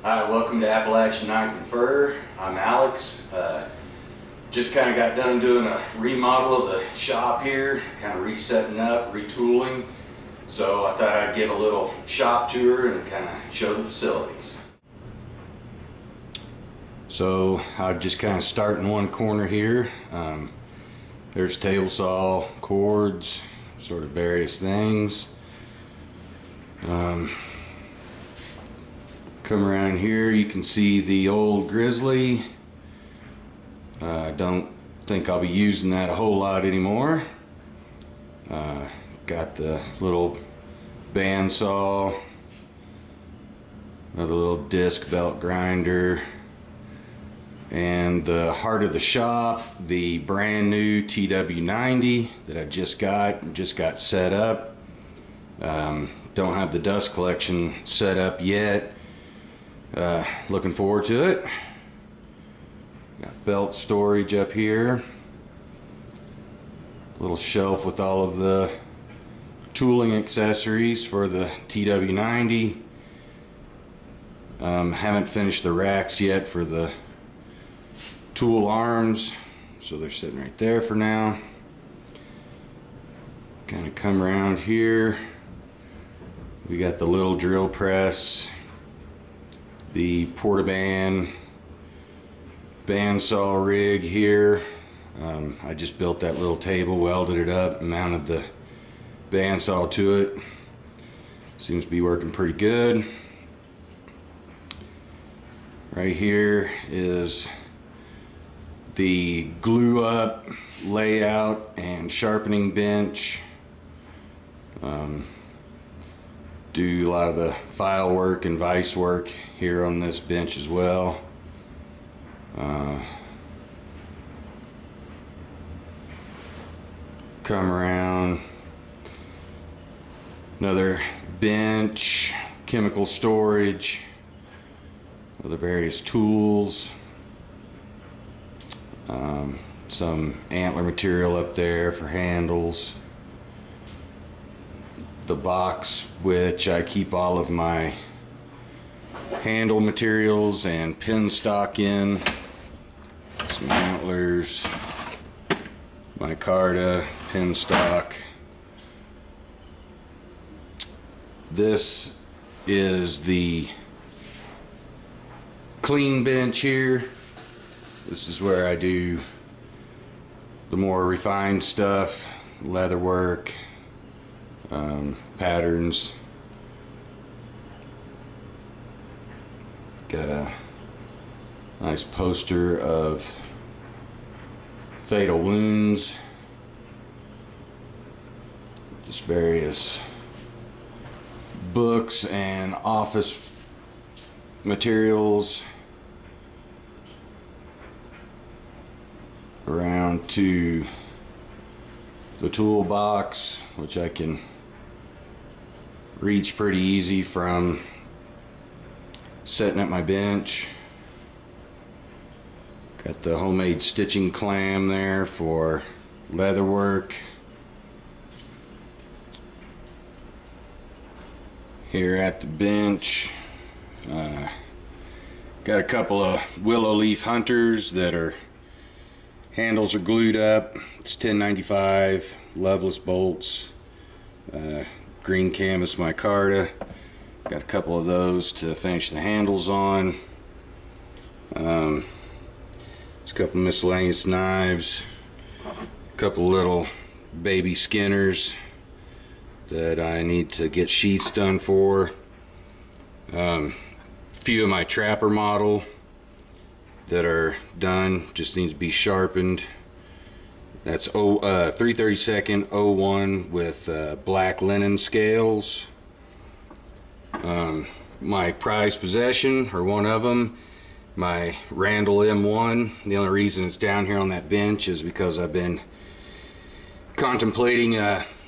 Hi, welcome to Appalachian Knife and Fur. I'm Alex. Just kind of got done doing a remodel of the shop here, kind of resetting up, retooling. So I thought I'd give a little shop tour and kind of show the facilities. So I'll just kind of start in one corner here. There's table saw, cords, sort of various things. Come around here, you can see the old Grizzly. I don't think I'll be using that a whole lot anymore. Got the little bandsaw, another little disc belt grinder, and the heart of the shop, the brand new TW90 that I just got set up. Don't have the dust collection set up yet. Looking forward to it. Got belt storage up here. Little shelf with all of the tooling accessories for the TW90. Haven't finished the racks yet for the tool arms, so they're sitting right there for now. Kind of come around here. We got the little drill press, the Portaband bandsaw rig here. I just built that little table, welded it up, and mounted the bandsaw to it. Seems to be working pretty good. Right here is the glue up, layout, and sharpening bench. Do a lot of the file work and vise work here on this bench as well. Come around, another bench, chemical storage, other various tools, some antler material up there for handles. The box which I keep all of my handle materials and pin stock in, some antlers, micarta, pin stock. This is the clean bench here. This is where I do the more refined stuff, leather work, patterns. Got a nice poster of fatal wounds, just various books and office materials. Around to the toolbox, which I can reach pretty easy from setting up my bench. Got the homemade stitching clamp there for leather work. Here at the bench, got a couple of willow leaf hunters that are handles are glued up. It's 1095 loveless bolts, green canvas micarta. Got a couple of those to finish the handles on. There's a couple miscellaneous knives, a couple little baby skinners that I need to get sheaths done for. Few of my trapper model that are done, just needs to be sharpened. That's 3/32 01 with black linen scales. My prized possession, or one of them, my Randall M1. The only reason it's down here on that bench is because I've been contemplating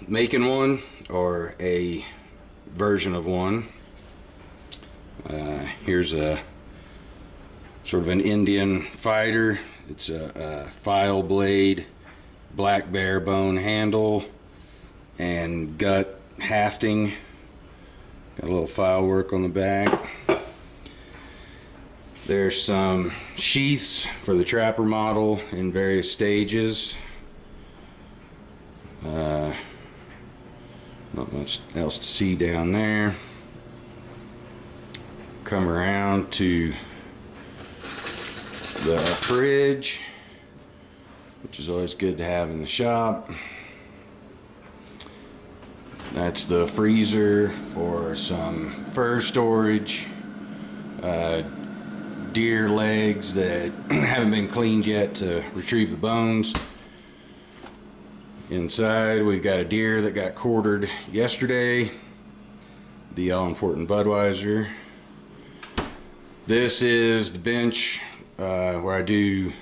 making one, or a version of one. Here's a sort of an Indian fighter. It's a file blade, black bear bone handle, and gut hafting. Got a little file work on the back. There's some sheaths for the trapper model in various stages. Not much else to see down there. Come around to the fridge, which is always good to have in the shop. That's the freezer for some fur storage, deer legs that haven't been cleaned yet to retrieve the bones. Inside we've got a deer that got quartered yesterday, the all-important Budweiser. This is the bench where I do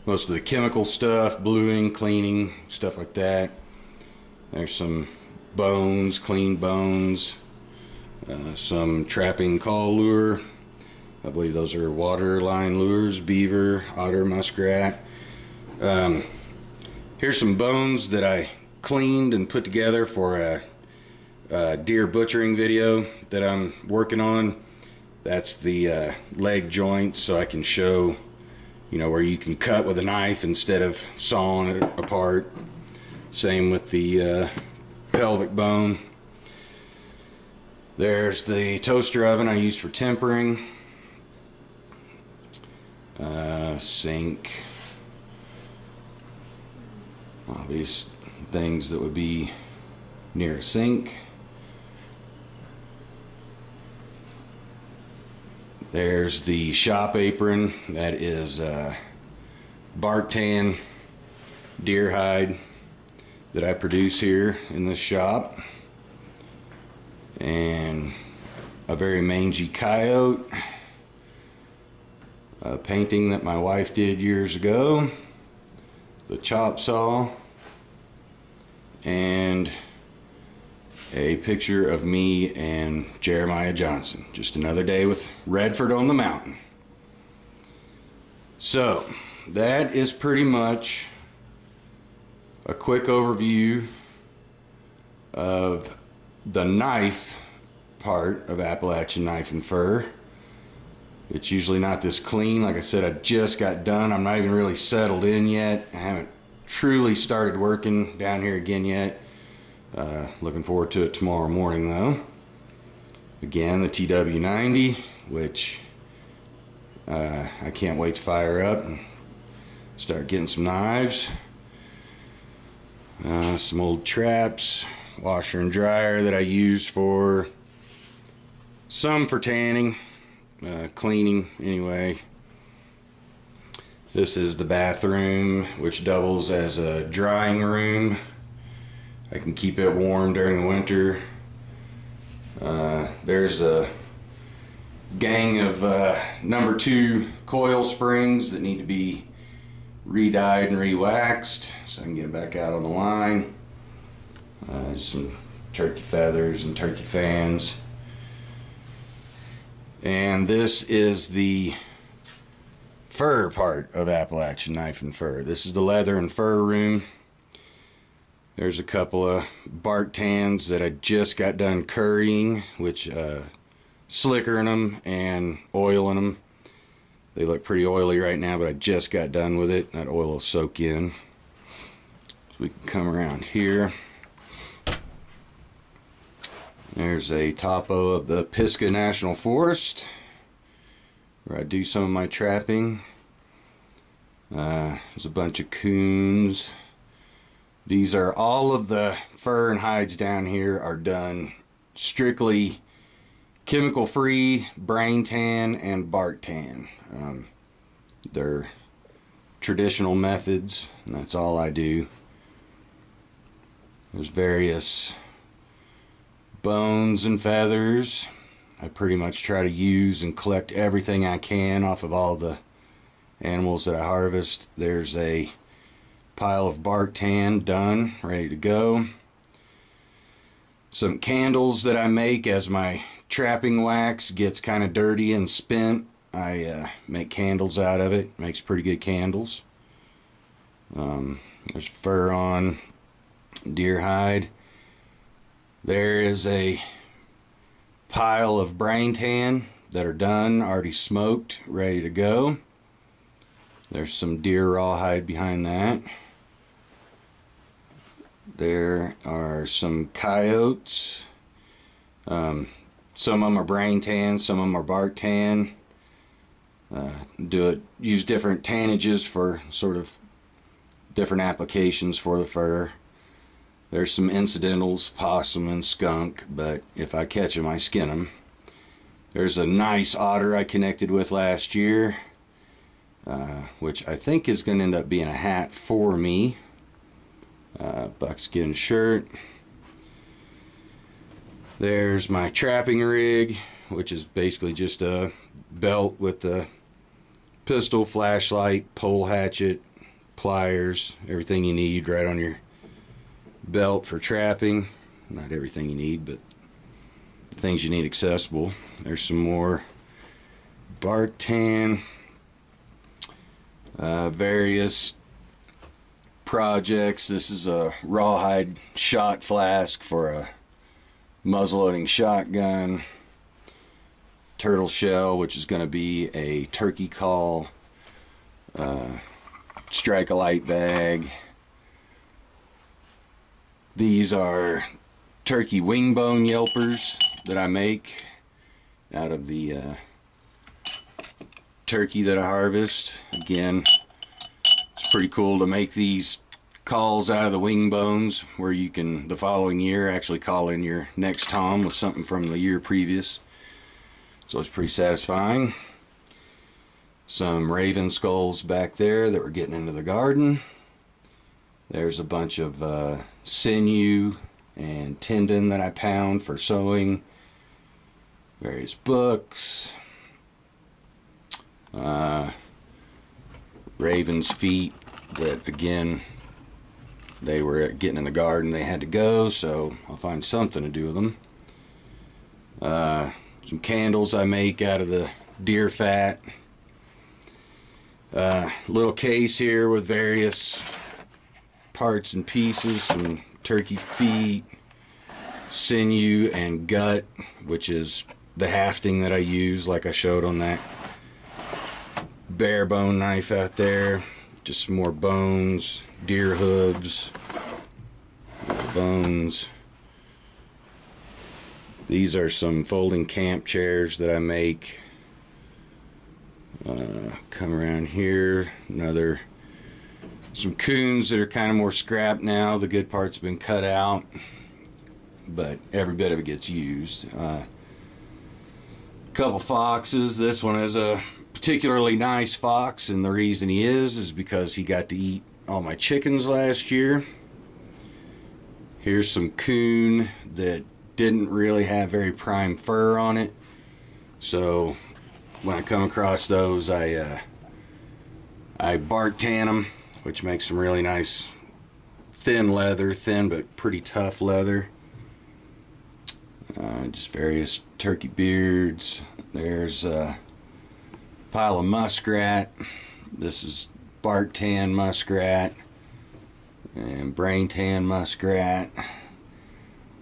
most of the chemical stuff, bluing, cleaning, stuff like that. There's some bones, clean bones, some trapping call lure. I believe those are water line lures, beaver, otter, muskrat. Here's some bones that I cleaned and put together for a deer butchering video that I'm working on. That's the leg joint, so I can show, you know, where you can cut with a knife instead of sawing it apart. Same with the pelvic bone. There's the toaster oven I use for tempering. Sink. Obvious things that would be near a sink. There's the shop apron. That is bark tan deer hide that I produce here in this shop, and a very mangy coyote, a painting that my wife did years ago, the chop saw, and a picture of me and Jeremiah Johnson. Just another day with Redford on the mountain. So that is pretty much a quick overview of the knife part of Appalachian Knife and Fur. It's usually not this clean. Like I said, I just got done. I'm not even really settled in yet. I haven't truly started working down here again yet. Looking forward to it tomorrow morning though. Again, the TW90, which I can't wait to fire up and start getting some knives. Some old traps, washer and dryer that I use for some for tanning, cleaning anyway. This is the bathroom, which doubles as a drying room. I can keep it warm during the winter. There's a gang of number 2 coil springs that need to be re-dyed and re-waxed so I can get them back out on the line. Just some turkey feathers and turkey fans. And this is the fur part of Appalachian Knife and Fur. This is the leather and fur room. There's a couple of bark tans that I just got done currying, which slickering them and oiling them. They look pretty oily right now, but I just got done with it. That oil will soak in. So we can come around here. There's a topo of the Pisgah National Forest, where I do some of my trapping. There's a bunch of coons. These are all of the fur and hides down here are done strictly chemical free, brain tan and bark tan. They're traditional methods, and that's all I do. There's various bones and feathers. I pretty much try to use and collect everything I can off of all the animals that I harvest. There's a pile of bark tan done, ready to go. Some candles that I make as my trapping wax gets kind of dirty and spent. I make candles out of it. Makes pretty good candles. There's fur on deer hide. There is a pile of brain tan that are done, already smoked, ready to go. There's some deer rawhide behind that. There are some coyotes. Some of them are brain tan, some of them are bark tan. Use different tannages for sort of different applications for the fur. There's some incidentals, possum and skunk, but if I catch them, I skin them. There's a nice otter I connected with last year, which I think is going to end up being a hat for me. Buckskin shirt. There's my trapping rig, which is basically just a belt with the pistol, flashlight, pole hatchet, pliers, everything you need right on your belt for trapping. Not everything you need, but the things you need accessible. There's some more bark tan, various projects. This is a rawhide shot flask for a muzzleloading shotgun. Turtle shell, which is going to be a turkey call. Strike a light bag. These are turkey wing bone yelpers that I make out of the turkey that I harvest. Again, it's pretty cool to make these calls out of the wing bones, where you can the following year actually call in your next tom with something from the year previous. So it's pretty satisfying. Some raven skulls back there that we're getting into the garden. There's a bunch of sinew and tendon that I pound for sewing. Various books. Raven's feet that, again, they were getting in the garden. They had to go, so I'll find something to do with them. Some candles I make out of the deer fat. Little case here with various parts and pieces, some turkey feet, sinew and gut, which is the hafting that I use, like I showed on that bare bone knife out there. Just some more bones, deer hooves, bones. These are some folding camp chairs that I make. Come around here, some coons that are kind of more scrap now. The good part's been cut out, but every bit of it gets used. Couple foxes. This one is a particularly nice fox, and the reason he is because he got to eat all my chickens last year. Here's some coon that didn't really have very prime fur on it, so when I come across those, I bark tan them, which makes some really nice thin leather, thin but pretty tough leather. Just various turkey beards. There's a pile of muskrat. This is bark tan muskrat and brain tan muskrat.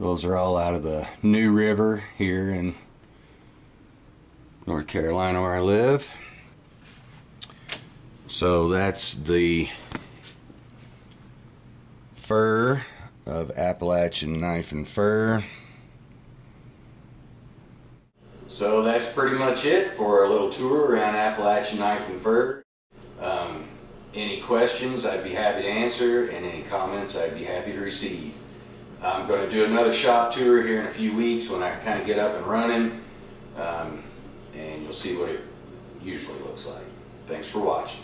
Those are all out of the New River here in North Carolina, where I live. So that's the fur of Appalachian Knife and Fur. So that's pretty much it for a little tour around Appalachian Knife and Fur. Any questions I'd be happy to answer, and any comments I'd be happy to receive. I'm going to do another shop tour here in a few weeks when I kind of get up and running, and you'll see what it usually looks like. Thanks for watching.